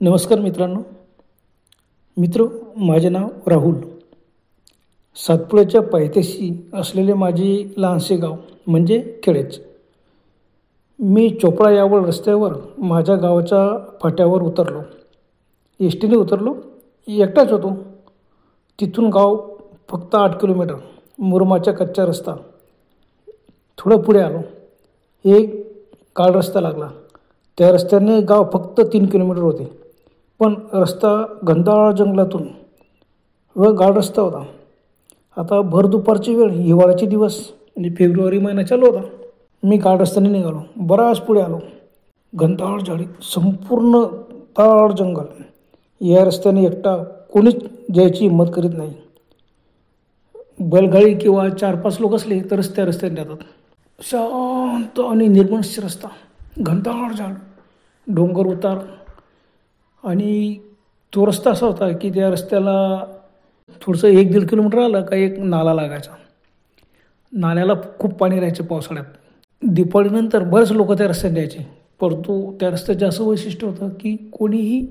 नमस्कार मित्रांनो. माझे नाव राहुल. सातपुड्याच्या पायथ्याशी असलेले माझे लहानसे गाव म्हणजे खेडेच. मी चोपडा यावल रस्त्यावर माझ्या गावाच्या फाट्यावर उतरलो. एस टीने उतरलो. एकटाच होतो. तिथून गाव फक्त 8 किलोमीटर. मुरुमाचा कच्चा रस्ता. थोडं पुढे आलो. एक काळ रस्ता लागला. त्या रस्त्याने गाव फक्त 3 किलोमीटर होते. पण रस्ता घनदाट जंगलातून व गाड रस्ता होता. आता भर दुपारची वेळ, हिवाळ्याचे दिवस म्हणजे फेब्रुवारी महिना चालू होता. मी गाड रस्त्याने निघालो. बराच पुढे आलो. घनदाट झाडी, संपूर्ण दाट जंगल. या रस्त्याने एकटा कोणीच जायची हिंमत करीत नाही. बैलगाडी किंवा 4-5 लोक असले तरच त्या रस्त्याने जातात. शांत आणि निर्मनुष्य रस्ता. घनदाट झाड, डोंगर उतार. आणि तो रस्ता असा होता की त्या रस्त्याला थोडंसं 1-1.5 किलोमीटर आलं का एक नाला लागायचा. नाल्याला खूप पाणी राहायचं पावसाळ्यात. दिवाळीनंतर बरेच लोक त्या रस्त्याने जायचे. परंतु त्या रस्त्याचं असं वैशिष्ट्य होतं की कोणीही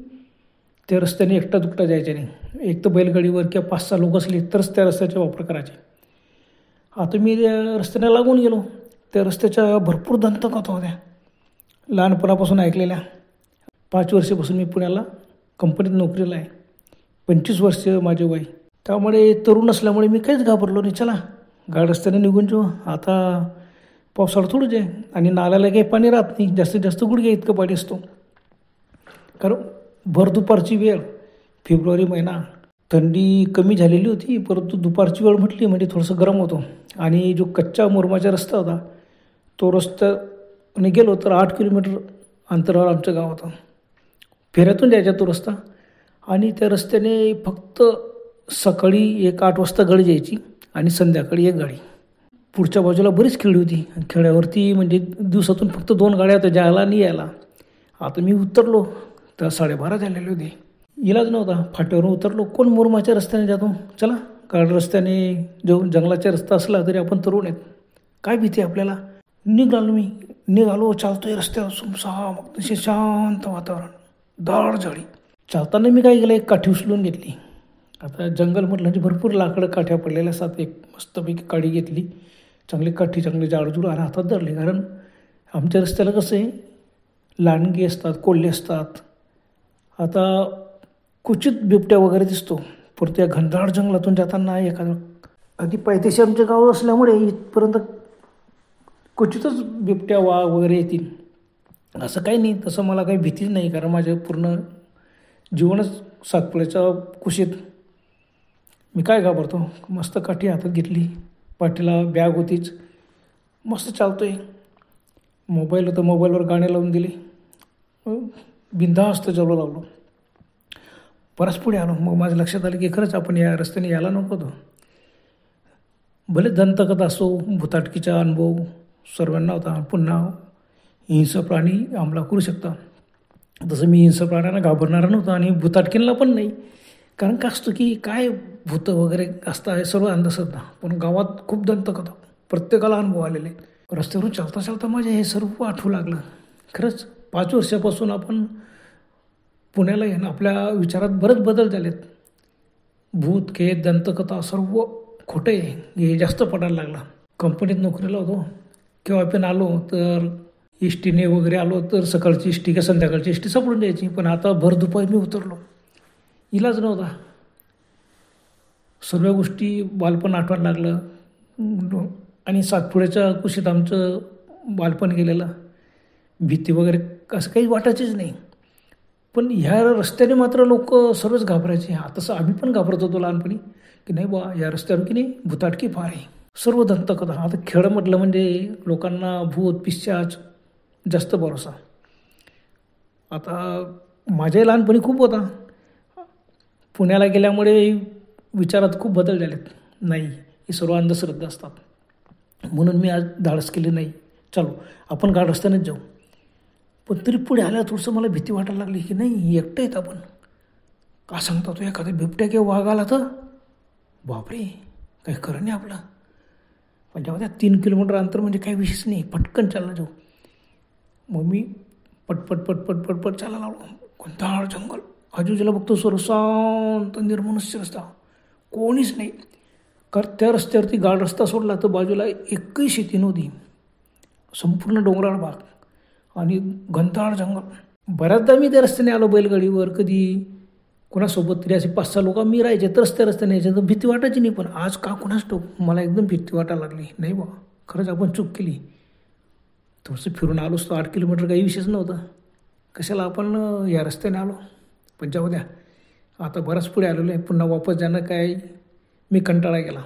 त्या रस्त्याने एकटा दुकटा जायचे नाही. एक तर बैलगाडीवर किंवा 5-6 लोक असले तरच त्या रस्त्याचा वापर करायचे. आता मी त्या रस्त्याने लागून गेलो. त्या रस्त्याच्या भरपूर दंतकथा होत्या, लहानपणापासून ऐकलेल्या. 5 वर्षापासून मी पुण्याला कंपनीत नोकरीला आहे. 25 वर्ष माझे वय. त्यामुळे तरुण असल्यामुळे मी काहीच घाबरलो नाही. चला गाड रस्त्याने निघून जाऊ. आता पावसाळा थोडंच आहे आणि नाल्याला काही पाणी राहत नाही. जास्तीत जास्त गुडघे इतकं पाणी असतो. कारण भर दुपारची वेळ, फेब्रुवारी महिना, थंडी कमी झालेली होती. परंतु दुपारची वेळ म्हटली म्हणजे थोडंसं गरम होतो. आणि जो कच्चा मुरुमाचा रस्ता होता तो रस्त्याने गेलो तर 8 किलोमीटर अंतरावर आमचं गाव होतं. फेऱ्यातून जायचा तो रस्ता. आणि त्या रस्त्याने फक्त सकाळी 8 वाजता गाडी जायची आणि संध्याकाळी 1 गाडी. पुढच्या बाजूला बरीच खेडी होती. खेड्यावरती म्हणजे दिवसातून फक्त 2 गाड्या होत्या, जायला आणि यायला. आता मी उतरलो तर 12:30 झालेले होते. इलाज नव्हता. फाट्यावरून उतरलो. कोण मुरुमाच्या रस्त्याने जातो? चला गाड रस्त्याने जो जंगलाचा रस्ता असला तरी आपण तरुण आहेत, काय भीती आपल्याला. निघालो. चालतोय रस्त्यावर. सुमसाम, अतिशय शांत वातावरण, दाट झाडी. चालताना मी काय केलं, एक काठी उचलून घेतली. आता जंगल म्हटलं म्हणजे भरपूर लाकडं काठ्या पडलेल्या असतात. एक मस्तपैकी काठी घेतली, चांगली काठी, चांगली जाडजूड आणि हातात धरली. कारण आमच्या रस्त्याला कसं आहे, लांडगे असतात, कोल्हे असतात. आता क्वचित बिबट्या वगैरे दिसतो. परंतु या घनदाट जंगलातून जाताना अगदी पायथ्याशी आमचे गाव असल्यामुळे इथपर्यंत क्वचितच बिबट्या, वाघ वगैरे येतील असं काही नाही. तसं मला काही भीतीच नाही. कारण माझं पूर्ण जीवनच सातपुड्याच्या कुशीत. मी काय घाबरतो. मस्त काठी हातात घेतली, पाठीला बॅग होतीच. मस्त चालतोय. मोबाईल होतं, मोबाईलवर गाणे लावून दिले. बिनधास्त चालू लागलो. बराच पुढे आलो. मग माझ्या लक्षात आलं की खरंच आपण या रस्त्याने यायला नको होतो. भले दंतकथा असो, भुताटकीचा अनुभव सर्वांना होता. पुन्हा हिंस्र प्राणी हमला करू शकता. तसं मी हिंस्र प्राण्यांना घाबरणारा नव्हता आणि भुताटकींना पण नाही. कारण काय असतं की काय भूतं वगैरे असतं हे सर्व अंधश्रद्धा. पण गावात खूप दंतकथा, प्रत्येकाला अनुभव आलेले. रस्त्यावरून चालता चालता माझे हे सर्व आठवू लागलं. खरंच 5 वर्षापासून आपण पुण्याला येणं, आपल्या विचारात बरेच बदल झालेत. भूत, खेत, दंतकथा सर्व खोटं आहे हे जास्त पडायला लागला. कंपनीत नोकरीला होतो. केव्हा आपण आलो तर एस टीने वगैरे आलो तर सकाळची एस टी किंवा संध्याकाळची एस टी सापडून द्यायची. पण आता भर दुपारी मी उतरलो. इलाज नव्हता. सर्व गोष्टी बालपण आठवायला लागलं. आणि सातपुड्याच्या कुशीत आमचं बालपण गेलेलं. भीती वगैरे असं काही वाटायचीच नाही. पण ह्या रस्त्याने मात्र लोक सर्वच घाबरायचे. तसं आम्ही पण घाबरत होतो लहानपणी की नाही बा या रस्त्यावर की नाही भुताटकी फार आहे. सर्व दंतकथा. आता खेळ म्हटलं म्हणजे लोकांना भूत, पिशाच जास्त भरोसा. आता माझ्याही लहानपणी खूप होता. पुण्याला गेल्यामुळे विचारात खूप बदल झालेत. नाही, हे सर्व अंधश्रद्धा असतात. म्हणून मी आज धाडस केली, नाही चलो आपण गाड रस्त्यानेच जाऊ. पण तरी पुढे आल्यावर थोडंसं मला भीती वाटायला लागली की नाही एकटं आहेत आपण. का सांगता तो एखादा बिबट्या किंवा वाघ आला तर बापरे, काही खरं नाही आपलं. पण जेव्हा त्या 3 किलोमीटर अंतर म्हणजे काही विशेष नाही, पटकन चालला जाऊ. मग मी पटपट चालायला लागलो. घनदाट जंगल, आजूबाजूला बघतो सर्व शांत निर्मनुष्य रस्ता, कोणीच नाही. कारण त्या रस्त्यावरती गाड रस्ता सोडला तर बाजूला एकही शेती नव्हती, संपूर्ण डोंगराळ भाग आणि घनदाट जंगल. बऱ्याचदा मी त्या रस्त्याने आलो बैलगाडीवर, कधी कोणासोबत तरी असे 5-6 लोक मी राहायचे तर रस्त्याने यायचे, तर भीती वाटायची नाही. पण आज का कोणाच ठाऊक मला एकदम भीती वाटायला लागली. नाही बा, खरंच आपण चूक केली. थोडंसं फिरून आलो असतो, 8 किलोमीटर काही विषयच नव्हता, कशाला आपण या रस्त्याने आलो. पण जाऊ द्या, आता बराच पुढे आलेलो आहे. पुन्हा वापस जाणं काय मी कंटाळा गेला.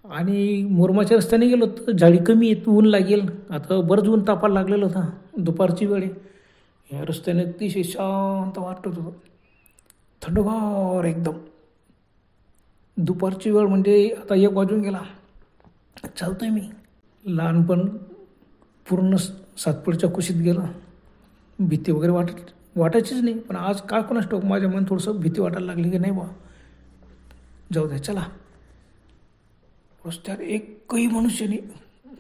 आणि मुरमाच्या रस्त्याने गेलो तर झाडी कमी येत, ऊन लागेल. आता बरंच ऊन तापायला लागलेलं होता, दुपारची वेळ आहे. या रस्त्याने अतिशय शांत वाटत होतं, थंडगार एकदम. दुपारची वेळ म्हणजे आता 1 वाजून गेला. चालतोय मी. लहानपण पूर्ण सातपुडच्या कुशीत गेलं, भीती वगैरे वाटायचीच नाही. पण आज काय कोणाच ठाऊक माझ्या मन थोडंसं भीती वाटायला लागली की नाही बा, जाऊ द्या चला. रस्त्यावर एकही मनुष्य नाही.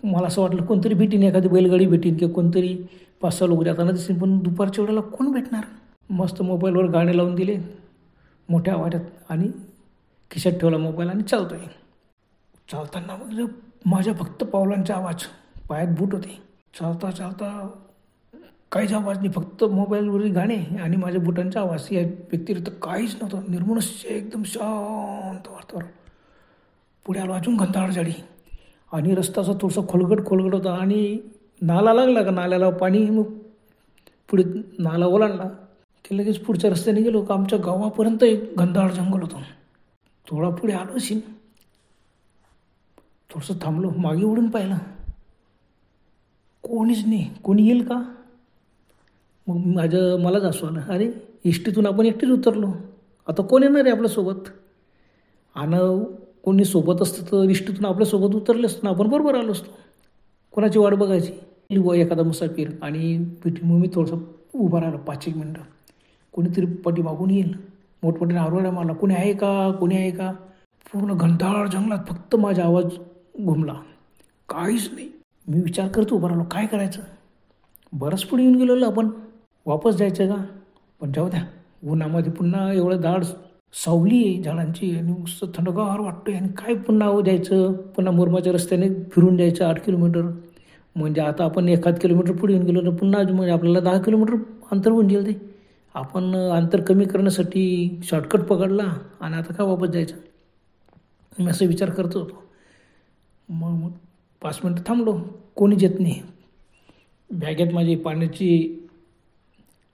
मला असं वाटलं कोणतरी भेटीन, एखादी बैलगाडी भेटीन किंवा कोणतरी 5-6 लोक जाताना दिसेल. पण दुपारच्या वेळेला कोण भेटणार. मस्त मोबाईलवर गाणे लावून दिले मोठ्या आवाजात आणि खिशात ठेवला मोबाईल आणि चालतोय. चालताना म्हणजे माझ्या फक्त पावलांचा आवाज, पायात बूट होते. चालता चालता काहीच आवाज नाही, फक्त मोबाईलवरील गाणे आणि माझ्या बुटांचा आवाज, या व्यतिरिक्त काहीच नव्हतं. निर्मनुष्य एकदम शांत वातावरण. पुढे आलो, अजून घनदाट झाडी आणि रस्ता असा थोडासा खोलगट होता आणि नाला लागला का नाल्याला पाणी. मग पुढे नाला ओलांडला की लगेच पुढच्या रस्त्याने गेलो का आमच्या गावापर्यंत एक घनदाट जंगल होतं. थोडा पुढे आलो असेल, थोडंसं थांबलो, मागे उडून पाहिलं, कोणीच नाही. कोणी येईल का. मग मलाच असं आलं, अरे इष्टीतून आपण एकटीच उतरलो, आता कोण येणार आहे आपल्यासोबत. आणि कोणी सोबत असतं तर इष्टीतून आपल्यासोबत उतरले असतो ना, आपण बरोबर आलो असतो. कोणाची वाट बघायची. एखादा मुसाफिर आणि मग मी थोडंसं उभा राहिलो 5-1 मिनटं. कोणीतरी पाठीमागून येईल. मोठमोठ्याने आरवड्या मारला, कोणी आहे का, कोणी आहे का. पूर्ण घनदाट जंगलात फक्त माझा आवाज घुमला, काहीच नाही. मी विचार करतो उभा राहिलो, काय करायचं. बरंच पुढे येऊन गेलेलो आपण, वापस जायचं का. पण जाऊ द्या, उन्हामध्ये पुन्हा एवढं दाट सावली आहे झाडांची आणि नुसतं थंडगार वाटतोय. आणि काय पुन्हा जायचं, पुन्हा मुरमाच्या रस्त्याने फिरून जायचं 8 किलोमीटर. म्हणजे आता आपण 1 किलोमीटर पुढे येऊन गेलो तर पुन्हा म्हणजे आपल्याला 10 किलोमीटर अंतर होऊन गेलं. ते आपण अंतर कमी करण्यासाठी शॉर्टकट पकडला आणि आता काय वापस जायचं. मी असं विचार करत होतो. मग 5 मिनटं थांबलो, कोणीच येत नाही. बॅगेत माझी पाण्याची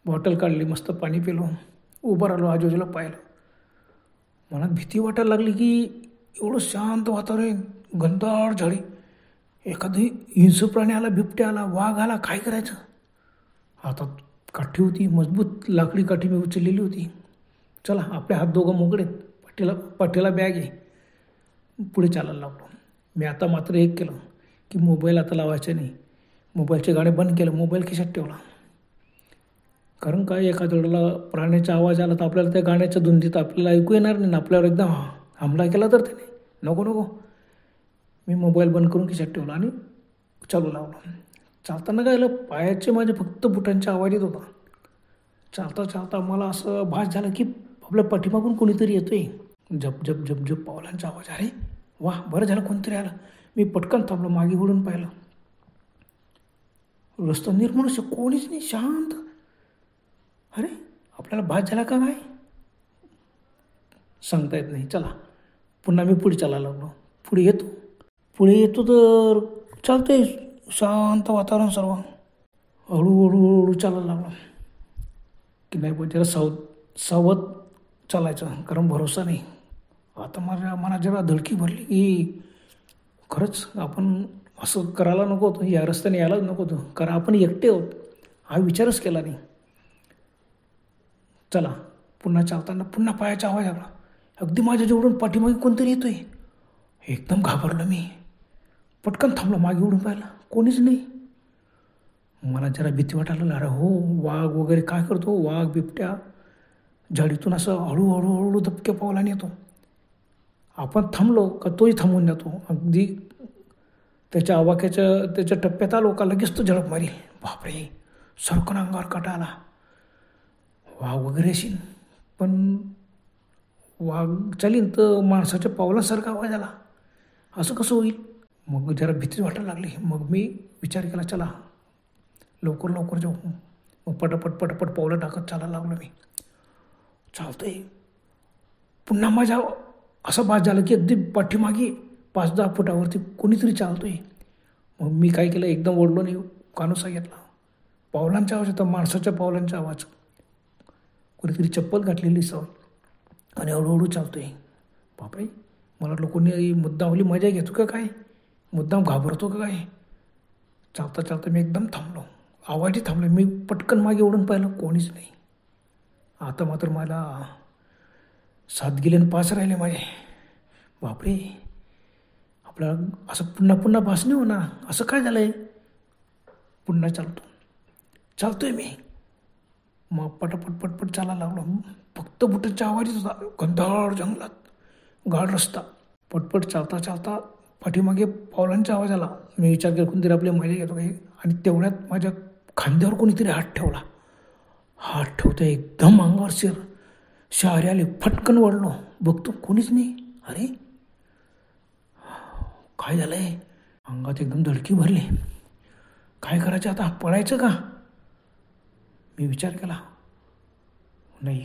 बॉटल काढली, मस्त पाणी पिलो, उभं राहिलो, आजूबाजूला पाहिलं. मनात भीती वाटायला लागली की एवढं शांत वातावरण, घनदाट झाडी, एखादी हिंस्र प्राणी आला, बिबट्या आला, वाघ आला, काय करायचं. हातात काठी होती, मजबूत लाकडी काठी मी उचललेली होती. चला, आपले हात दोघं मोकळे, पाठीला बॅग आहे. पुढे चालायला लागलो. मी आता मात्र एक केलं की मोबाईल आता लावायचा नाही. मोबाईलचे गाणे बंद केलं, मोबाईल खिशात ठेवला. कारण काय, एखाद्या वेळेला प्राण्याचा आवाज आला तर आपल्याला त्या गाण्याच्या धुंदीत आपल्याला ऐकू येणार नाही. आपल्यावर एकदम हमला केला तर त्याने नको. मी मोबाईल बंद करून खिशात ठेवला आणि चालू लावलं. चालताना काय झालं, पायाचे माझे फक्त बुटांचा आवाज येत होता. चालता मला असं भास झालं की आपल्या पाठीमागून कोणीतरी येतोय. झप पावलांचा आवाज. अरे वा, बरं झालं कोणतरी आलं. मी पटकन थांबलो, मागे वळून पाहिलं. रस्ता निर्मनुष्य, कोणीच नाही, शांत. अरे आपल्याला भास झाला का काय सांगता येत नाही. चला, पुन्हा मी पुढे चालायला लागलो. पुढे येतो तर चालतंय, शांत वातावरण सर्व. हळूहळू चालायला लागलो की नाही पण जरा सावध चालायचं, कारण भरोसा नाही. आता माझ्या मनात जरा धडकी भरली की खरंच आपण असं करायला नको होतं, या रस्त्याने यायलाच नको होतं, कारण आपण एकटे आहोत हा विचारच केला नाही. चला, पुन्हा चालताना पुन्हा पायाचा आवाज आला. अगदी माझ्या जवळून पाठीमागे कोणतरी येतोय. एकदम घाबरलो मी. पटकन थांबलो, मागे उडून पाहिलं, कोणीच नाही. मला जरा भीती वाटायला. अरे हो, वाघ वगैरे काय करतो, वाघ बिबट्या झाडीतून असं हळूहळू दबक्या पावलाने येतो. आपण थांबलो का तोही थांबून जातो. अगदी त्याच्या त्याच्या टप्प्यात आलो का लगेच तो झडप मारी. बापरे, सरकन अंगावर काटा आला. वाघ वगैरे असेल, पण वाघ चालीन तर माणसाच्या पावलासारखा आवाज आला, असं कसं होईल? मग जरा भीती वाटायला लागली. मग मी विचार केला, चला लवकर लवकर जाऊ. मग पटापट पटापट पावलं टाकत चालायला लागलो मी. चालतंय. पुन्हा माझ्या असं भास झालं की अगदी पाठीमागे 5-10 फुटावरती कोणीतरी चालतोय. मग मी काय केलं, एकदम ओढलो नाही, कानोसा घेतला. पावलांचा आवाज होता, माणसाच्या पावलांचा आवाज. कोणीतरी चप्पल घातलेली सवय आणि हळूहळू चालतोय. बापरे, मला वाटलं कोणी मुद्दामली मजा घेतो का काय, मुद्दाम घाबरतो का काय. चालता चालता मी एकदम थांबलो, आवाजही थांबले. मी पटकन मागे ओढून पाहिलं, कोणीच नाही. आता मात्र मला 7 गेले आणि 5 राहिले माझे. बापरे, आपल्याला असं पुन्हा पुन्हा भास नाही होणार, असं काय झालं आहे. पुन्हा चालतोय मी. मग पटापट पटपट चालायला लागलो. फक्त बुटाचा आवाजच होता, घनदाट जंगलात, गाड रस्ता. पटपट चालता चालता पाठीमागे पावलांचा आवाज आला. मी विचार केला कोणतरी आपली मजा घेतो काही, आणि तेवढ्यात माझ्या खांद्यावर कोणीतरी हात ठेवला. हात ठेवता एकदम अंगावर शहारे आले. फटकन वळलो, बघतो कोणीच नाही. अरे काय झालंय, अंगात एकदम धडकी भरली. काय करायचं आता, पळायचं का. मी विचार केला, नाही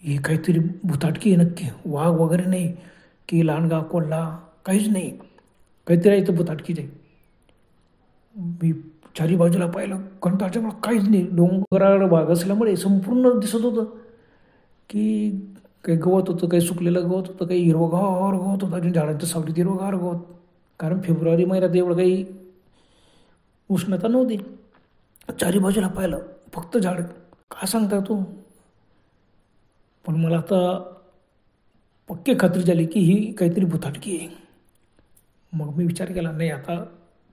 हे काहीतरी भुताटकी आहे नक्की, वाघ वगैरे नाही की लांडगा कोल्हा, काहीच नाही, काहीतरी आहे तर भुताटकीच आहे. मी चारी बाजूला पाहिलं, कारण त्याच्यामुळे काहीच नाही. डोंगराळ भाग असल्यामुळे संपूर्ण दिसत होतं की काही गवत होतं, काही सुकलेलं गवत होतं, काही हिरवगार गवत होतं, अजून झाडांच्या सावलीत हिरवगार गवत. कारण फेब्रुवारी महिन्यात एवढं काही उष्णता नव्हती. चारी बाजूला पाहिलं, फक्त झाड. काय सांगता तू. पण मला आता पक्की खात्री झाली की ही काहीतरी भुताटकी आहे. मग मी विचार केला, नाही आता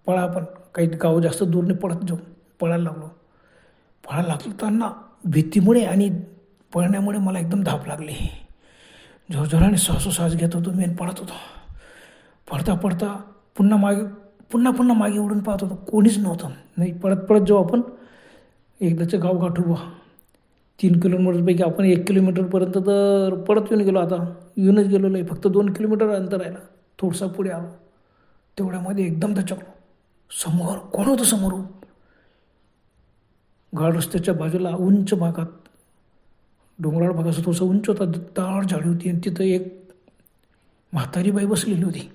पळा, आपण काही गाव जास्त दूर नाही, पळत जाऊ. पळायला लागताना भीतीमुळे आणि पळण्यामुळे मला एकदम धाप लागली. जोरजोराने श्वासोश्वास घेत होतो मी आणि पळत होतो. पळता पळता पुन्हा मागे उडून पाहत होतो, कोणीच नव्हतं. नाही, पळत जाऊ आपण, एकदाचं गाव गाठू बा. 3 किलोमीटरपैकी आपण 1 किलोमीटरपर्यंत तर पळत गेलो. आता येऊनच गेलो नाही, फक्त 2 किलोमीटर अंतर राहिला. थोडसा पुढे आलो, तेवढ्यामध्ये एकदम दचकलो. समोर कोण होतं. समोर गाड रस्त्याच्या बाजूला उंच भागात, डोंगराळ भागाचा थोडासा उंच होता, दाट झाडी होती आणि तिथं एक म्हातारी बाई बसलेली होती.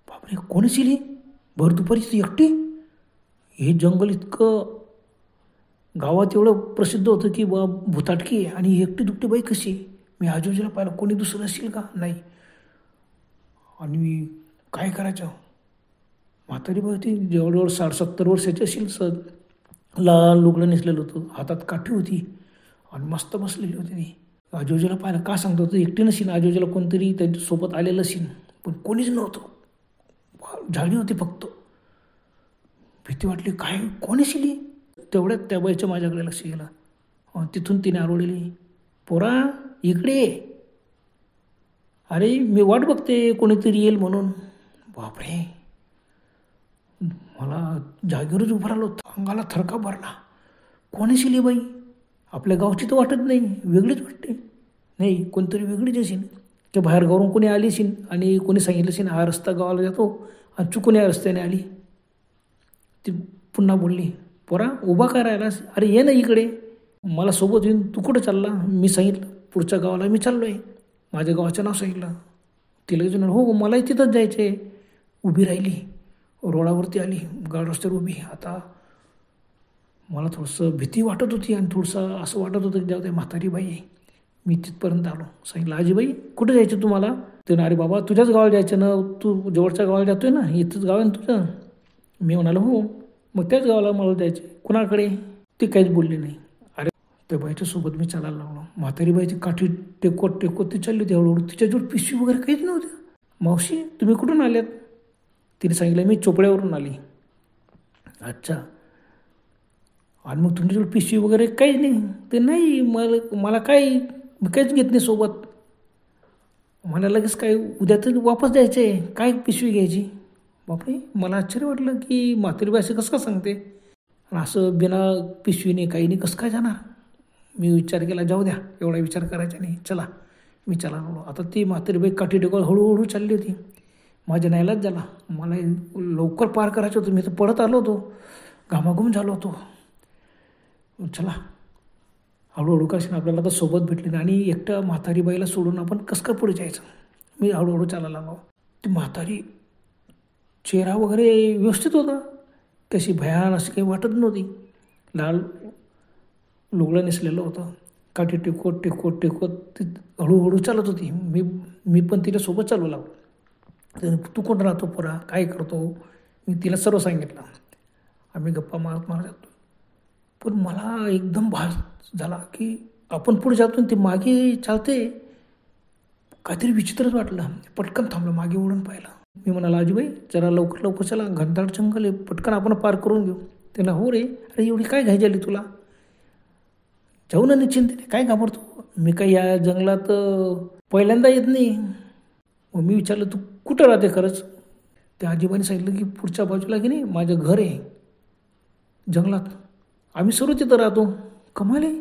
बापरे, कोण असेल ही, भर दुपारी एकटी. हे जंगल इतकं गावात एवढं प्रसिद्ध होतं की बा भुताटकी आहे, आणि एकटी दुकटी बाई कशी. मी आजूबाजूला पाहिलं, कोणी दुसरं असेल का, नाही. आणि काय करायचं. म्हातारी बाई होती, जवळजवळ 60-70 वर्षाची असेल. लाल लुगडं नेसलेलं होतं, हातात काठी होती आणि मस्त बसलेली होती ती. आजूबाजूला पाहिलं, का सांगतो होतं, एकटी नसेल, आजूबाजूला कोणतरी त्यांच्यासोबत आलेलं असेल, पण कोणीच नव्हतं. झाडी होती फक्त. भीती वाटली, काय कोण असेल. तेवढ्यात त्या बाईचं माझ्याकडे लक्ष गेलं. तिथून तिने आरवलेली, पोरा इकडे. अरे मी वाट बघते कोणीतरी येईल म्हणून. बापरे, मला जागेवरच उभं राहिलो, अंगाला थरका भरला. कोण असेल बाई, आपल्या गावची तर वाटत नाही, वेगळीच वाटते. नाही, कोणतरी वेगळीच असेल. त्या बाहेर गावरून कोणी आली असेल आणि कोणी सांगितलं असेल हा रस्ता गावाला जातो, आणि चुकून या रस्त्याने आली. ती पुन्हा बोलली, पोरा उभा काय राहिलास, अरे ये ना इकडे. मला सोबत येऊन तू कुठं चालला. मी सांगितलं पुढच्या गावाला मी चाललो आहे, माझ्या गावाचं नाव सांगितलं. तिला जण हो मलाही तिथंच जायचं आहे. उभी राहिली, रोडावरती आली, गाड रस्त्यावर उभी. आता मला थोडंसं भीती वाटत होती आणि थोडंसं असं वाटत होतं की जाऊ म्हातारी बाई आहे. मी तिथपर्यंत आलो. सांगितलं, आजीबाई कुठे जायचं तुम्हाला. ते अरे बाबा तुझ्याच गावाला जायचं ना, तू जवळच्या गावाला जातोय ना, इथंच गाव आहे ना तुझं. मी म्हणालो हो. मग त्याच गावाला मला जायचं. कुणाकडे. ती काहीच बोलली नाही. अरे त्या बाईच्या सोबत मी चालायला लागलो. म्हातारी बाईची काठी टेकवत ती चालली होती हळूहळू. तिच्याजवळ पिशवी वगैरे काहीच नव्हतं. मावशी तुम्ही कुठून आल्यात. तिने सांगितलं मी चोपड्यावरून आली. अच्छा, आणि मग तुमच्याजवळ पिशवी वगैरे काहीच नाही. ते नाही मला मी काहीच घेत नाही सोबत. मला लगेच काय उद्या तर वापस जायचं आहे, काय पिशवी घ्यायची. बापरे, मला आश्चर्य वाटलं की म्हातारी बाई असं कसं काय सांगते. आणि असं बिना पिशवीने काही नाही कसं काय जाणार. मी विचार केला जाऊ द्या, एवढा विचार करायचा नाही, चला. मी चला लागलो. आता ती म्हातारी काठी टेकवर हळूहळू चालली होती. माझ्या नाईलाज झाला, मला लवकर पार करायचं होतं. मी तर पळत आलो होतो, घामाघूम झालो होतो. चला हळूहळू कशी आपल्याला तर सोबत भेटली नाही आणि एकट्या म्हातारी बाईला सोडून आपण कसं काय पुढे जायचं. मी हळूहळू चालायला लागलो. ती म्हातारी चेहरा वगैरे व्यवस्थित होता, कशी भयान अशी काही वाटत नव्हती. लाल लुगडं नेसलेलं होतं. काठी टेकवत टेकवत टेकवत ती हळूहळू चालत होती. मी पण तिला सोबत चालू लागलो. तर तू कोण राहतो पुरा, काय करतो, मी तिला सर्व सांगितलं. आम्ही गप्पा मारत मारत जातो. पण मला एकदम भास झाला की आपण पुढे जातो ते मागे चालते. काहीतरी विचित्रच वाटलं. पटकन थांबलं, मागे वळून पाहिलं. मी म्हणाला आजीबाई जरा लवकर लवकर चला, घनदाट जंगल आहे, पटकन आपण पार करून घेऊ. त्यांना हो रे, अरे एवढी काय घाई झाली तुला, जाऊ ना निश्चिंतीने, काय घाबरतो, मी काही या जंगलात पहिल्यांदा येत नाही. मग मी विचारलं तू कुठं राहते खरंच. त्या आजीबाईने सांगितलं की पुढच्या बाजूला की नाही माझं घर आहे जंगलात, आम्ही सर्व तिथं राहतो. कमाल आहे,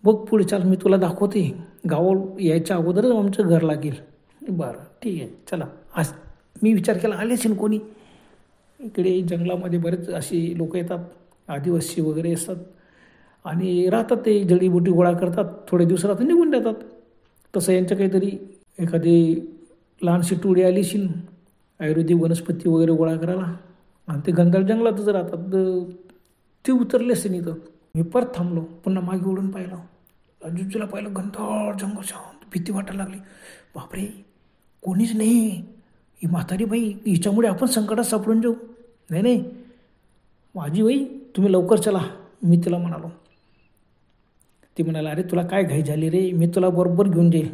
बघ पुढे चाल, मी तुला दाखवते. गावावर यायच्या अगोदरच आमचं घर लागेल. बरं ठीक आहे चला. आज मी विचार केला आले असेल कोणी. इकडे जंगलामध्ये बरेच अशी लोक येतात, आदिवासी वगैरे असतात आणि राहतात. ते जडीबुटी गोळा करतात, थोडे दिवस राहतात निघून जातात. तसं यांच्या काहीतरी एखादी लहानशी टोळी आली असेल आयुर्वेदिक वनस्पती वगैरे गोळा करायला आणि ते घनदाट जंगलातच राहतात. ते उतरले असेल इथं. मी परत थांबलो, पुन्हा मागे ओढून पाहिलं, आजूबाजूला पाहिलं घनदाट जंगल, शांत. भीती वाटायला लागली. बापरे कोणीच नाही, ही म्हातारी बाई, हिच्यामुळे आपण संकटात सापडून जाऊ. नाही नाही माझी बाई तुम्ही लवकर चला, मी तिला म्हणालो. ती म्हणाला अरे तुला काय घाई झाली रे, मी तुला बरोबर घेऊन जाईल.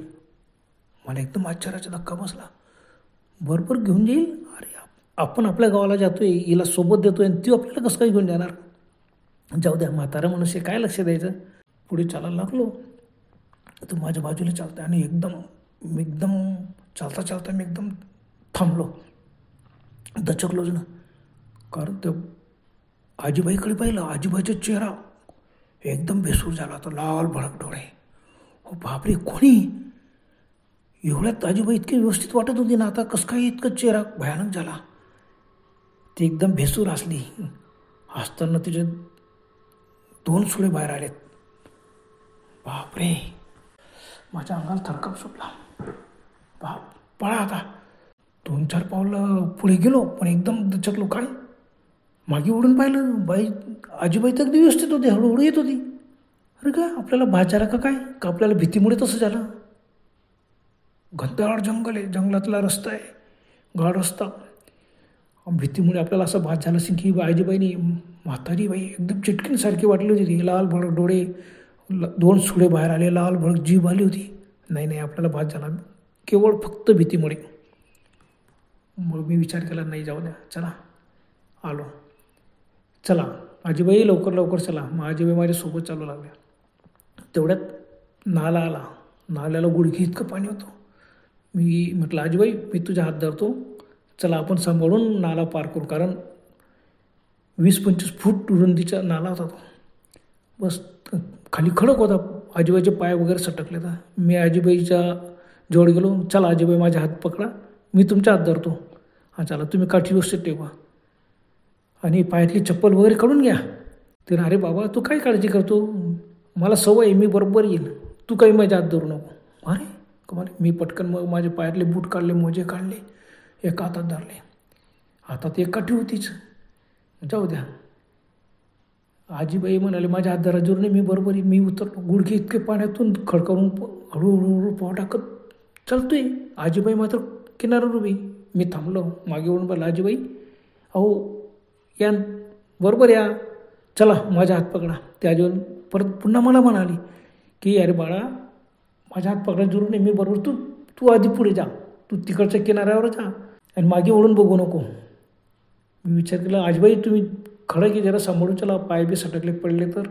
मला एकदम आश्चर्याचा धक्का बसला. बरोबर घेऊन जाईल, अरे आपण आपल्या गावाला जातोय, हिला सोबत देतोय आणि ती आपल्याला कसं काय घेऊन जाणार. जाऊ द्या, म्हातारा मनुष्य काय लक्ष द्यायचं. पुढे चालायला लागलो. तर माझ्या बाजूला चालतं आणि एकदम चालता चालता मी एकदम थांबलो, दचकलोच ना. कारण त्या आजीबाईकडे पाहिलं, आजीबाईचा चेहरा एकदम बेसूर झाला होता, लाल भडक डोळे. हो बापरे कोणी, एवढ्यात आजीबाई इतकी व्यवस्थित वाटत होती ना, आता कसं काय इतकं चेहरा भयानक झाला. ती एकदम भेसूर असली. हसताना तिचे 2 सुळे बाहेर आलेत. बापरे माझ्या अंगाला थरकाप सुटला. बाप पळा आता. 2-4 पावलं पुढे गेलो, पण एकदम दचकलो. काय, मागे उडून पाहिलं, बाई आजीबाई तर अगदी व्यवस्थित होती, हळूहळू येत होती. अरे काय आपल्याला भात झाला का काय, का आपल्याला भीतीमुळे तसं झालं. घनदाट जंगल आहे, जंगलातला रस्ता आहे, गाड रस्ता. भीतीमुळे आपल्याला असं भात झालं असेल की आजीबाईनी, म्हातारी बाई एकदम चिटकीसारखी वाटली होती. ती लाल भडक डोळे, 2 सुळे बाहेर आले, लाल भडक जीभ आली होती. नाही आपल्याला भात झाला केवळ फक्त भीतीमुळे. मग मी विचार केला नाही जाऊ द्या, चला आलो. चला आजीबाई लवकर लवकर चला. मग आजीबाई माझ्यासोबत चालू लागल्या. तेवढ्यात नाला आला. नाल्याला गुडघे इतकं पाणी होतं. मी म्हटलं आजीबाई मी तुझ्या हात धरतो, चला आपण सांभाळून नाला पार करू. कारण 20-25 फूट रुंदीचा नाला होता तो. बस खाली खडक होता. आजीबाईचे पाय वगैरे सटकले. तर मी आजीबाईच्या जवळ गेलो. चला आजीबाई माझ्या हात पकडा, मी तुमच्या हात धरतो. हां चला तुम्ही काठी व्यवस्थित ठेवा आणि पायातली चप्पल वगैरे काढून घ्या. ते अरे बाबा तू काय काळजी करतो, मला सवय आहे, मी बरोबर येईल, तू काही माझ्या हात धरू नको. अरे कमाल. मी पटकन मग माझे पायातले बूट काढले, मोजे काढले, एका हातात धरले. हातात एक काठी होतीच. जाऊ द्या. आजीबाई म्हणाले माझ्या हात धरा जोर नाही, मी बरोबर येईल. मी उतरलो. गुडघे इतके पाण्यातून खडकावून हळूहळू पाव टाकत चालतोय. आजीबाई मात्र किनाऱ्यावर उभी. मी थांबलो. मागे वळून पाहिलं. आजीबाई अहो या बरोबर या, चला माझ्या हात पकडा. ते आजीबाई परत पुन्हा मला म्हणाली की अरे बाळा माझ्या हात पकडा जरूर नाही, मी बरोबर, तू आधी पुढे जा, तू तिकडच्या किनाऱ्यावर जा आणि मागे वळून बघू नको. मी विचार केला आजीबाई तुम्ही खडं की जरा सांभाळून चला, पाय बी सटकले पडले तर.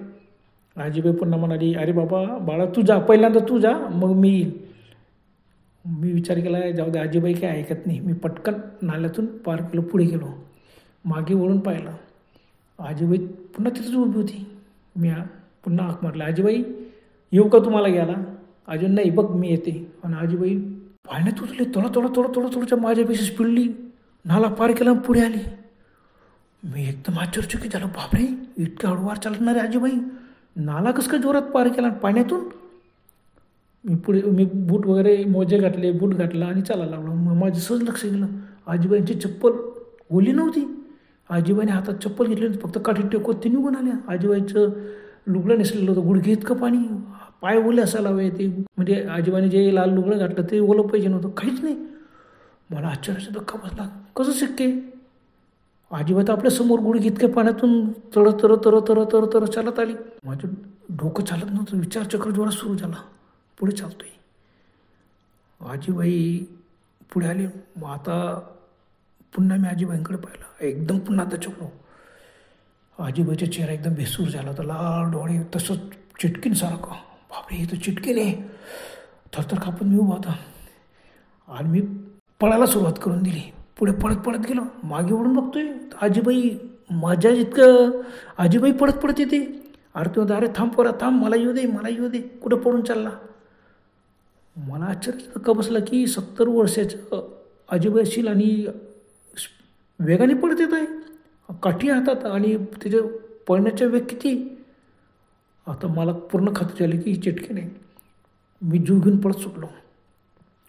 आजीबाई पुन्हा म्हणाली अरे बाबा बाळा तू जा, पहिल्यांदा तू जा मग मी येईल. मी विचार केला जाऊ दे, आजीबाई काय ऐकत नाही. मी पटकन नाल्यातून पार केलं, पुढे गेलो. मागे वळून पाहिलं. आजीबाई पुन्हा तिथंच उभी होती. मी पुन्हा हाक मारला आजीबाई येऊ का तुम्हाला घ्यायला? अजून नाही, बघ मी येते. आणि आजीबाई पाण्यात उतरली, थोडं माझ्यापेक्षा स्पीडली नाला पार केला आणि पुढे आली. मी एकदम आश्चर्यचकित झालो. बापरे, इतक्या हळूवार चालणार आहे आजीबाई, नाला कसं काय जोरात पार केला पाण्यातून. मी बूट वगैरे मोजे घातले, बूट घातला आणि चालायला लागलो. मग माझं सहज लक्ष गेलं, आजीबाईंची चप्पल ओली नव्हती. आजीबाईने हातात चप्पल घेतली, फक्त काठी टेकवत ते निघून आल्या. आजीबाईचं लुगडं नेसलेलं होतं, गुडघे इतकं पाणी, पाय ओले असायला हवे ते, म्हणजे आजीबाईने जे लाल लुगडं घातलं ते ओलं पाहिजे नव्हतं, काहीच नाही. मला आश्चर्याचा धक्का बसला, कसं शक्य आहे? आजीबाई तर आपल्या समोर गुडघे इतक्या पाण्यातून तर चालत आली. माझं डोकं चालत नव्हतं, विचारचक्र जोरात सुरू झाला. पुढे चालतोय. आजीबाई पुढे आली. मग आता पुन्हा मी आजीबाईंकडे पाहिलं, एकदम पुन्हा दचकलो. आजीबाईचा चेहरा एकदम भेसूर झाला होता, लाल डोळे, तसंच चिटकीनसारखं. बापरे, हे तर चिटकीन आहे. थरथर कापून मी उभा होता आणि मी पळायला सुरुवात करून दिली. पुढे पळत गेलो. मागे वळून बघतोय, आजीबाई माझ्या इतकं, आजीबाई पळत येते. अरे थांब पोरा, थांब, मला येऊ दे, कुठं पळून चालला? मला आश्चर्य धक्का बसला की 70 वर्षाचं आजीबाई असेल आणि वेगाने पळत येत आहे, काठी हातात, आणि त्याच्या पळण्याचा वेग किती. आता मला पूर्ण खात्री झाली की ही चिटकी नाही. मी जीव घेऊन पळत सुटलो.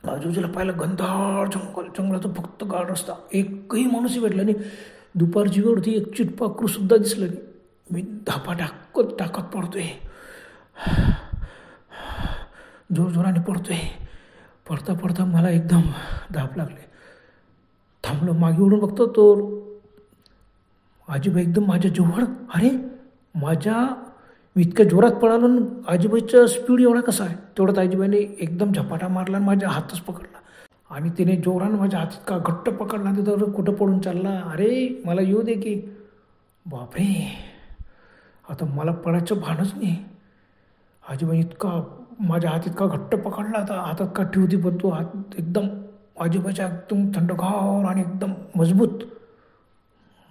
आजूबाजूला पाहिलं, घनदाट जंगलाचा फक्त गाड रस्ता, एकही माणूसही भेटला नाही. दुपारची वेळ होती, एक चिटपाखरूसुद्धा दिसलं नाही. मी धापा टाकत पडतोय, जोराने पडता मला एकदम धाप लागले. थांबलो, मागे वळून बघतो तो आजीबाई एकदम माझ्या जवळ. अरे, मी इतक्या जोरात पळालो, आजीबाईचा स्पीड एवढा कसा आहे? तेवढ्यात आजीबाईने एकदम झपाटा मारला आणि माझ्या हातच पकडला, आणि तिने जोरानं माझ्या हातात का घट्ट पकडला. तिथं कुठं पडून चालला? अरे, मला येऊ दे की. बापरे, आता मला पळायचं भानच नाही. आजीबाई इतका माझ्या हात इतका घट्ट पकडला, आता हातात काठी होती, पण तो हात एकदम आजीबाईच्या एकदम थंडगार आणि एकदम मजबूत.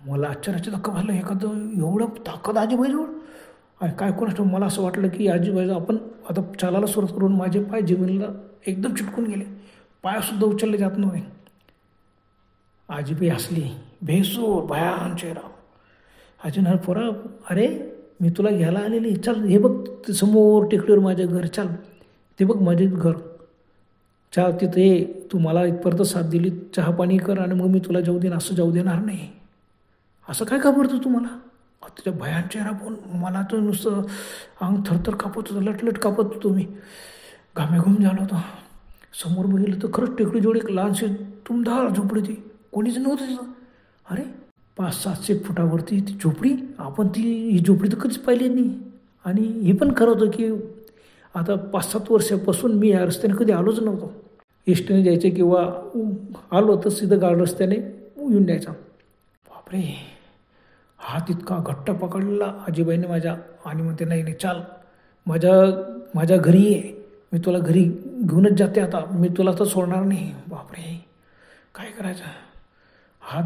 मला आश्चर्याचा धक्का बसला, एखादं एवढं ताकद आजीबाईजवळ. आणि काय कोणाच, मला असं वाटलं की आजीबाईचं आपण आता चालायला सुरुवात करून माझे पाय जमिनीला एकदम चिटकून गेले, पायसुद्धा उचलले जात नव्हते. आजीबाई हसली, भेसूर भयान चेहरा. अजून पोरा, अरे मी तुला घ्यायला आलेली, चल हे बघ समोर टेकडीवर माझं घर, चल ते बघ माझे घर, चल तिथे ये, तू मला इथपर्यंत साथ दिली, चहा पाणी कर आणि मग मी तुला जाऊ देईन, असं जाऊ देणार नाही. असं काय घाबरतो तुम्हाला? त्याच्या भयान चेहरा पाहून मला तर नुसतं अंग थरथर कापत होतं, लटलट कापत होतो. मी घामेघूम झालो होतो. समोर बघितलं तर खरंच टेकडीजवळ एक लहानशी तुमदार झोपडी होती, कोणीच नव्हतं तिथं. अरे, 500-700 फुटावरती ती झोपडी, आपण ही झोपडी तर कधीच पाहिली नाही. आणि हे पण खरं होतं की आता 5-7 वर्षापासून मी या रस्त्याने कधी आलोच नव्हतो. एसटीने जायचं किंवा आलो तर सीधं गाड रस्त्याने येऊन जायचा. बापरे, हात इतका घट्ट पकडला आजीबाईने माझ्या, आणि म्हणते नाही चाल, माझ्या घरी ये, मी तुला घरी घेऊनच जाते, आता मी तुला तर सोडणार नाही. बापरे, काय करायचं? हात,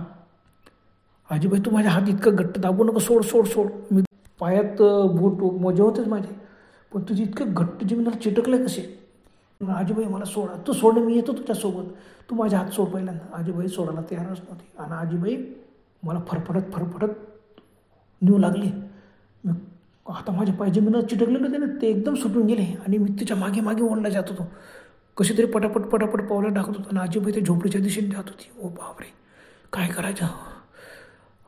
आजीबाई तू माझ्या हात इतकं घट्ट दाबू नको, सोड. मी पायात बूट मोजे होतेच माझे, पण तुझी इतकं घट्ट जमिनीला चिटकले कसे? आजीबाई मला सोडा, तू सोड, मी येतो तुझ्यासोबत, तू माझ्या हात सोड पहिल्यांदा. आजीबाई सोडायला तयारच नव्हती, आणि आजीबाई मला फरफडत नेऊ लागली. मी आता माझ्या पाय जमिनीला चिटकलेले होते ना, ते एकदम सुटून गेले, आणि मी तिच्या मागे ओढला जात होतो. कशी तरी पटापट पावलं टाकत होतो, आणि आजीबाई त्या झोपडीच्या दिशेने जात होती. ओ बापरे, काय करायचं?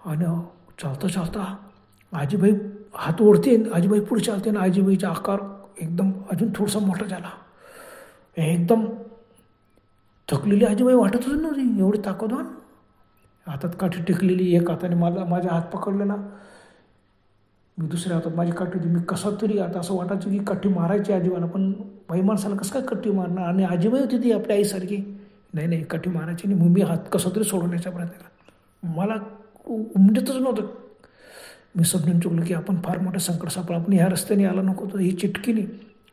आणि चालता आजीबाई हात ओढते, आजीबाई पुढे चालते, आणि आजीबाईचा आकार एकदम अजून थोडासा मोठा झाला. एकदम थकलेली आजीबाई वाटतच नव्हती, एवढी ताकदवान. हातात काठी टेकलेली, एक हाताने माझा हात पकडलेला, मी दुसऱ्या हातात माझी काठी होती. मी कसा तरी आता असं वाटायचं की काठी मारायची आजीबाईला, पण बाई माणसाला कसं काय काठी मारणार? आणि आजीबाई होती ती आपल्या आईसारखी, नाही काठी मारायची नाही. मग मी हात कसा तरी सोडवण्याचा प्रयत्न केला. मला उमटतच नव्हतं. मी समजून चुकलो की आपण फार मोठं संकट सापडलं, आपण ह्या रस्त्याने आला नको तर ही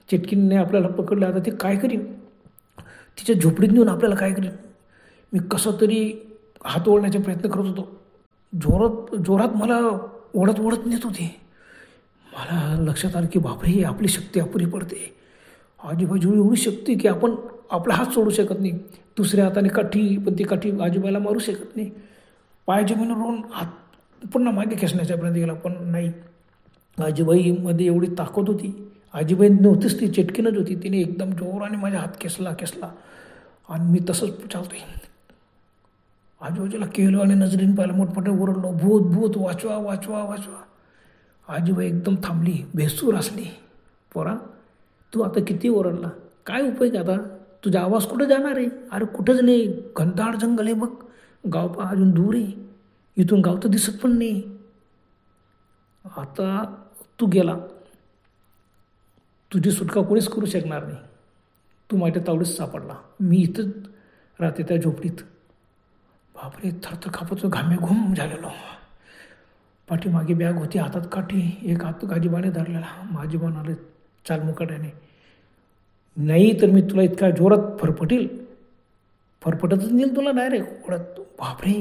चिटकीने आपल्याला पकडलं. आता ती काय करीन? तिच्या झोपडीत नेऊन आपल्याला काय करीन? मी कसा तरी हात ओढण्याचा प्रयत्न करत होतो. जोरात मला ओढत नेत होते. मला लक्षात आलं की बापरे, आपली शक्ती अपुरी पडते. आजीबाजूला एवढी शक्ती की आपण आपला हात सोडू शकत नाही. दुसऱ्या हाताने काठी, पण ती काठी आजीबाईला मारू शकत नाही. पाय जमिनीवर रोवून हात पुन्हा मागे खेचण्याचा प्रयत्न केला, पण नाही. आजीबाईमध्ये एवढी ताकद होती. आजीबाई नव्हतीच, ती चेटकीनच होती. तिने एकदम जोराने माझा हात खेचला आणि मी तसंच चालतोय. आजूबाजूला केलं आणि नजरेने पाहिलं, मोठमोठे ओरडलो, भूत भूत, वाचवा वाचवा वाचवा. आजीबाई एकदम थांबली, भेसूर असली. पोरा, तू आता किती ओरडला, काय उपयोग आता? तुझा आवाज कुठं जाणार आहे? अरे कुठंच नाही, घनदाट जंगल आहे बघ, गाव पहा अजून दूर आहे, इथून गाव तर दिसत पण नाही. आता तू गेला, तुझी सुटका कोणीच करू शकणार नाही. तू माझ्या तावडीत सापडला, मी इथंच राहते त्या झोपडीत. बापरे, थरथर कापत घामे घुम झालेलो. पाठीमागे बॅग होती, हातात काठी, एक हात आजीबाने धरलेला. माझी म्हणाले, चाल मुकाट्याने, नाही तर मी तुला इतका जोरात फरफटतच नेईल तुला डायरेक्ट ओढत. बापरे,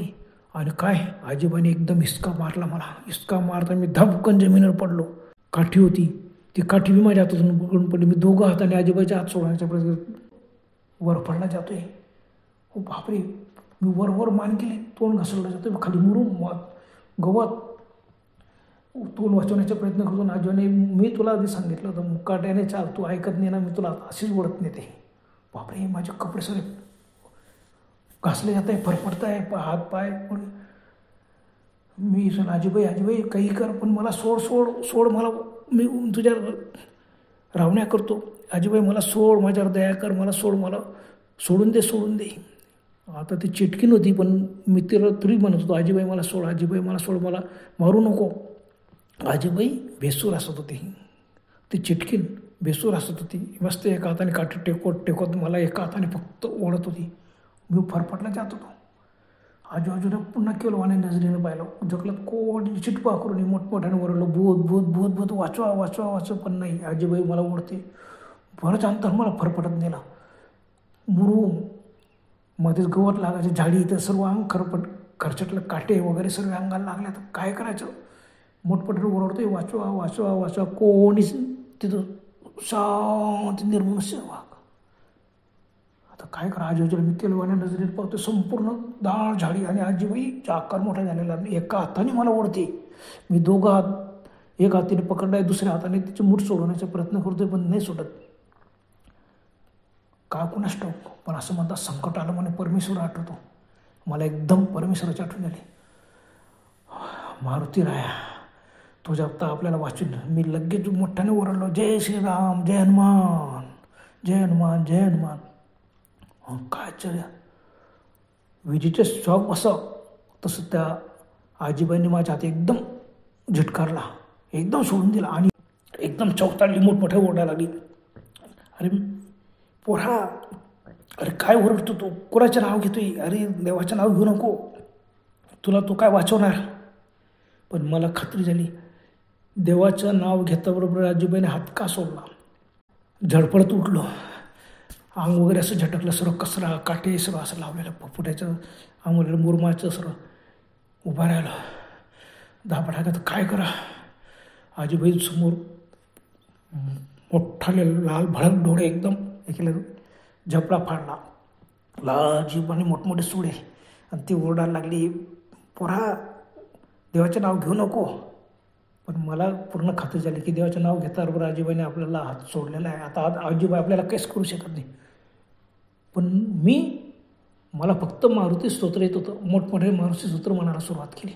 आणि काय, आजीबाने एकदम हिसका मारला मला. हिसका मारता मी धपकन जमिनीवर पडलो. काठी होती, ती काठी बी माझ्या हातातून बुडून पडली. मी दोघं हाताने आजीबाईच्या हात सोडण्याच्या प्रयत्न वर पडला जातोय. हो बापरे, मी वर मान केली, तोंड घसरलं जातोय खाली मुरून गवत. तोंड वाचवण्याचा प्रयत्न करतो. आजीबाने, मी तुला आधी सांगितलं होतं मुकाट्याने चाल, तू ऐकत नाही ना, मी तुला अशीच ओढत नेते. बापरे, माझे कपडे सगळे घासले जात आहे, फरफडत आहे, हात पाय. पण मी आजीबाई काही कर, पण मला सोड, मला, मी तुझ्या रावण्या करतो. आजीबाई मला सोड, माझ्यावर दया कर, मला सोड, मला सोडून दे. आता ती चिटकीन होती, पण मी तिला तरी म्हणत होतो, आजीबाई मला सोड, मला मारू नको. आजीबाई बेसूर असत होती, ती चिटकीन बेसूर असत होती. मस्त एका हाताने काठी टेकवत मला एका हाताने फक्त ओढत होती. मी फरफटला जात होतो. आजूबाजूला पुन्हा केलवाने नजरेनं पाहिलं. जगलात कोण चिटपा करून मोठमोठ्याने ओरडलो, भूत वाचवा. पण नाही, आजीबाई मला ओढते. बरंच अंतर मला फरफटत नेला. मुरूम मध्येच गवत लागायचे, झाडी, इथं सर्व अंग खरचटलं, काटे वगैरे सर्व अंगाला लागले. तर काय करायचं? मोठमोठ्याने ओरडतोय, वाचवा. कोणीच तिथं शांत निर्मनुष्य वाघ. आता काय करा? आजीबाजूला मी तेलवाने नजरेत पाहतो, संपूर्ण दाळ झाडी आणि आजीबाईचा आकार मोठा झालेला. एका हाताने मला ओढते. मी दोघं हात, एक हाताने पकडलाय, दुसऱ्या हाताने तिचे मूठ सोडवण्याचा प्रयत्न करतोय, पण नाही सुटत. का कुणास ठाऊक, पण असं म्हणतात संकट आलं म्हणे परमेश्वर आठवतो. मला एकदम परमेश्वराची आठवण आली. मारुती राया, तुझ्या आत्ता आपल्याला वाचून. मी लगेच मोठ्याने ओरडलो, जय श्रीराम, जय हनुमान. काय चर्या, विजेचे शॉक बसाव तसं त्या आजीबाईंनी माझ्या हात एकदम झिटकारला, एकदम सोडून दिला आणि एकदम चौकताळली, मोठमोठ्या ओरडायला लागली. अरे पोरा, अरे काय ओरडतो तू? कोणाचं नाव घेतोय? अरे देवाचं नाव घेऊ नको, तुला तो काय वाचवणार. पण मला खात्री झाली, देवाचं नाव घेताबरोबर आजीबाईने हात का सोडला. झडपडत उठलो, अंग वगैरे असं झटकलं, सर्व कसरा, काटे सर्व असं लावलेलं, फुटायचं अंग मुरमाचं सर्व. उभा राहिलं, धापटायला, तर काय करा. आजीबाई समोर मोठाले लाल भडक डोळे, एकदम एकीला झपडा फाडला, लाल जीभ आणि मोठमोठे सुडे, आणि ती ओरडायला लागली, पोरा देवाचे नाव घेऊ नको. पण मला पूर्ण खात्री झाली की देवाचं नाव घेताबरोबर आजीबाईने आपल्याला हात सोडलेला आहे. आता आजीबाई आपल्याला काहीच करू शकत नाही. पण मला फक्त मारुती स्तोत्र येत होतं. मोठमोठे मारुती स्तोत्र म्हणायला सुरुवात केली.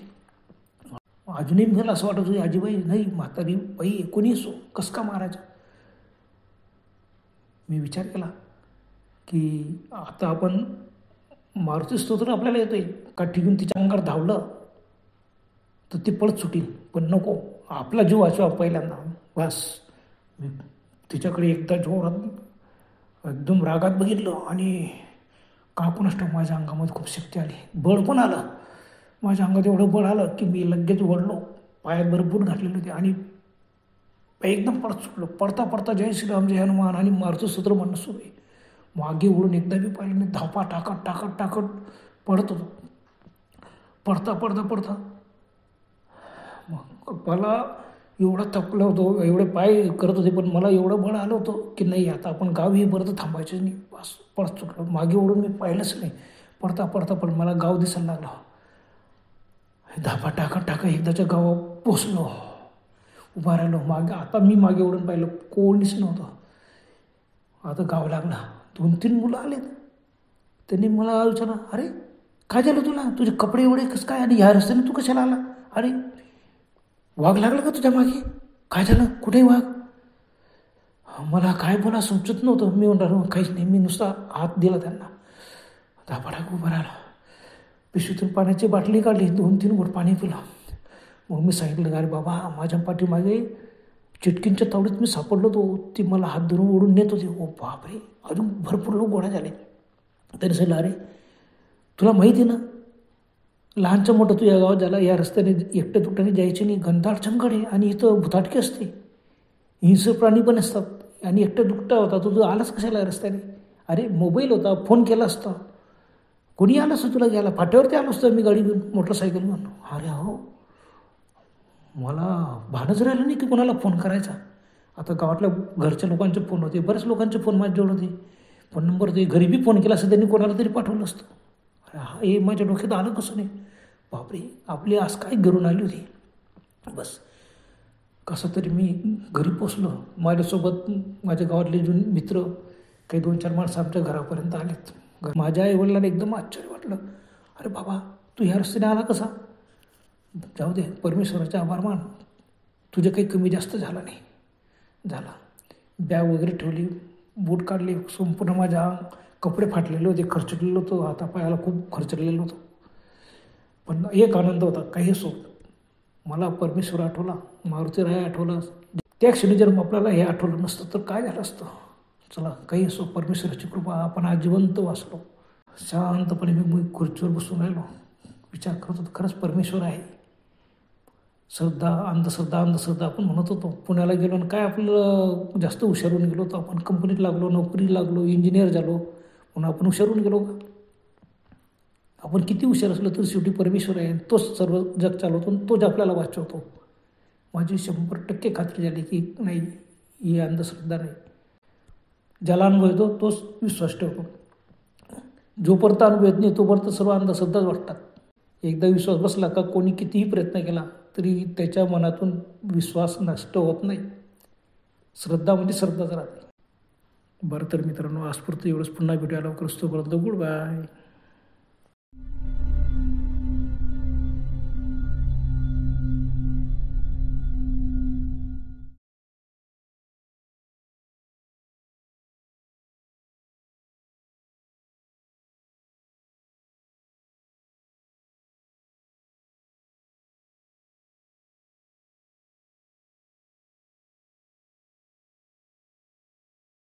अजूनही मला असं वाटत होतं, आजीबाई नाही, म्हातारी बाई, कोणी असो, कसं का मारायचं. मी विचार केला की आता आपण मारुती स्तोत्र आपल्याला येतोय, काठी घेऊन तिच्या अंगावर धावलं तर ती पळत सुटील, पण नको, आपला जीव वाचवा पहिल्यांदा. बस मी तिच्याकडे एकदा जोरात एकदम रागात बघितलं आणि काकूनच ठाऊक माझ्या अंगामध्ये खूप शक्ती आली, बळ पण आलं. माझ्या अंगात एवढं बळ आलं की मी लगेच ओढलो, पायात भरपूर घातलेले होते आणि एकदम पडत सुटलो. पडता जय श्रीराम, जय हनुमान आणि मारुती स्तोत्र म्हणणं सुरू आहे. मागे ओढून एकदा बी पाहिलं नाही, धापा टाकत पडत होतो. पडता मग मला एवढा थकलो होतो, एवढे पाय करत होते, पण मला एवढं बळ आलं होतं की नाही आता आपण गाव हे परत थांबायचं नाही. बस पळत चुकलो, मागे ओढून मी पाहिलंच नाही. पडता पडता पण मला गाव दिसायला लागलं. धापा टाका टाका एकदाच्या गावात पोचलो, उभा राहिलो. मागे आता मी मागे ओढून पाहिलं, कोणीच नव्हतं. आता गाव लागला. 2-3 मुलं आले. त्यांनी मला विचारलं, अरे काय झालं तुला, तुझे कपडे एवढे कसं काय आणि ह्या रस्त्याने तू कशाला आला? अरे वाघ लागला का तुझ्या मागे? काय झालं, कुठे वाघ? मला काय बोला समजत नव्हतं. मी म्हणालो काहीच नाही. मी नुसता हात दिला त्यांना. धापाटाक उभं राहिला. पिशवीतून पाण्याची बाटली काढली, 2-3 घोट पाणी पिलं. मग मी सांगितलं, अरे बाबा माझ्या पाठीमागे चिटकींच्या तावडीत मी सापडलो होतो, ती मला हात धरून ओढून नेत होती. ओ बापरे, अजून भरपूर लोक गोळा झाले. तरी सांगितलं, अरे तुला माहिती आहे ना, लहानचं मोठं तू या गावात झाला, या रस्त्याने एकट्या दुकट्याने जायचे नाही. घनदाट जंगल आहे आणि इथं भुताटकी असते, हिंस्र प्राणी पण असतात आणि एकट्या दुकटा होता तो, तू आलास कशाला रस्त्याने? अरे मोबाईल होता, फोन केला असता, कोणी आलं असतं तुला घ्यायला, फाट्यावरती आलो असतं मी गाडी घेऊन, मोटरसायकल घेऊन. अरे हो, मला भानच राहिलं नाही की कोणाला फोन करायचा. आता गावातल्या घरच्या लोकांचे फोन होते, बऱ्याच लोकांचे फोन माझ्याजवळ होते, फोन नंबर होते. घरी बी फोन केला असतं त्यांनी, कोणाला तरी पाठवलं असतं. अरे हा, हे माझ्या डोक्यात आलं कसं नाही. बापरे, आपली आज काय घरून आली होती. बस कसं तरी मी घरी पोचलो. माझ्यासोबत माझ्या गावातले जुन मित्र काही 2-4 माणसं आमच्या घरापर्यंत आलेत. माझ्या आईवडिलांना एकदम आश्चर्य वाटलं. अरे बाबा तू ह्या रस्त्याने आला कसा? जाऊ दे, परमेश्वराचे आभार मान, तुझे काही कमी जास्त झाला नाही. झाला. बॅग वगैरे ठेवली, बूट काढले, संपूर्ण माझ्या कपडे फाटलेले होते, खर्चलेलं होतं, हातापायाला खूप खर्चलेलं होतं. पण एक आनंद होता, काही असो मला परमेश्वर आठवला, मारुतीराय आठवला. त्या क्षणी जर आपल्याला हे आठवलं नसतं तर काय झालं असतं. चला काही असो, परमेश्वराची कृपा, आपण आज जिवंत वाचलो. शांतपणे मी खुर्चीवर बसून राहिलो, विचार करत होतो, खरंच परमेश्वर आहे. श्रद्धा अंधश्रद्धा आपण म्हणत होतो. पुण्याला गेलो आणि काय आपलं जास्त हुशारून गेलो होतो. आपण कंपनीत लागलो, नोकरी लागलो, इंजिनियर झालो म्हणून आपण हुशारून गेलो का? आपण किती हुशार असलो तर शेवटी परमेश्वर आहे, तोच सर्व जग चालवतो आणि तोच आपल्याला वाचवतो. माझी 100% खात्री झाली की नाही, ही अंधश्रद्धा नाही. ज्याला अनुभव येतो तोच विश्वास ठेवतो. जोपर्यंत अनुभव येत नाही तोपर्यंत सर्व अंधश्रद्धाच वाटतात. एकदा विश्वास बसला का कोणी कितीही प्रयत्न केला तरी त्याच्या मनातून विश्वास नष्ट होत नाही. श्रद्धा म्हणजे श्रद्धाच राहते. बरं तर मित्रांनो, आजपुरतं एवढंच. पुन्हा भेटूया लवकरच. तोपर्यंत गुड बाय.